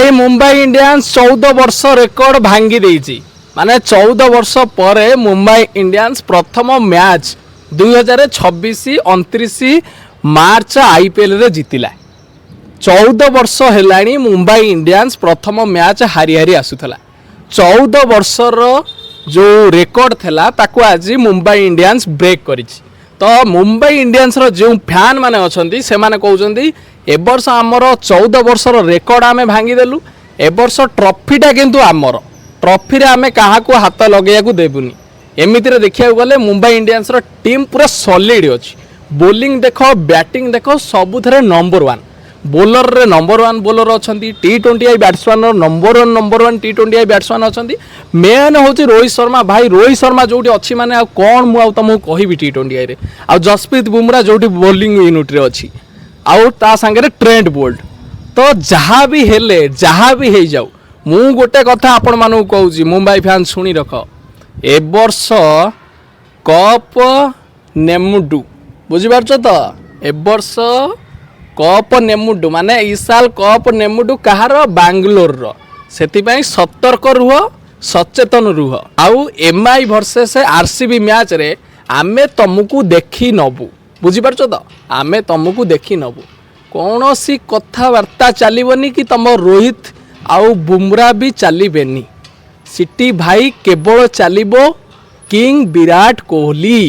भाई मुंबई इंडियंस 14 वर्ष रेकर्ड भांगी देइछि माने 14 वर्ष पर मुंबई इंडियंस प्रथम मैच 2026 29 मार्च आईपीएल रे जीतिला। 14 वर्ष हेलाणी मुंबई इंडियंस प्रथम मैच हारी हारी आसुथला। 14 वर्षर जो रेकर्ड थिला ताको आज मुंबई इंडियंस ब्रेक करिछि। तो मुंबई इंडियंस रो जो फैन माने अछंती से माने कहउछंती ए वर्ष आमर 14 वर्षर रेकर्ड आमे भांगी देलु। ए वर्ष ट्रॉफीटा किंतु आमर ट्रॉफी रे आमे काहाको हाथ लगेयाकू देबुनी। एमितिरे देखिया गले मुंबई इंडियंस रो टीम पूरा सॉलिड अछि। बोलिंग देखो बैटिंग देखो सबुथरे नंबर 1 बोलर रे नंबर 1 बोलर अछंती। टी20 बैट्समैन नंबर 1 टी20 बैट्समैन अछंती। मेन होची रोहित शर्मा। भाई रोहित शर्मा जोटी अछि माने आ कोन मु आ तुमको कहिबी टी20 रे आ जसप्रीत बुमराह जोटी बॉलिंग यूनिट रे अछि आउ ता संगे ट्रेंट बोल्ट। तो जहाँ भी हेले जहाँ भी हे जाऊ मु गोटे कथा आपण मानू कहूची मुंबई फैन सुनी रख। ए वर्ष कप नेमुडू बुझी पारछ तो ए वर्ष कप नेमुडू माने इसाल कप नेमुडू कहार बांग्लोर रो सेतिपई सतर्क रुह सचेतन रुह। आउ एमआई वर्सेस आरसीबी मैच रे आमे तुमको देखी नबू बुझी पारछ तो आमे तुमको देखी नबू। कौनसी कथबार्ता चलबनी कि तुम रोहित आउ बुमराह भी चलबेनी। सिटी भाई केवल चलिबो किंग विराट कोहली।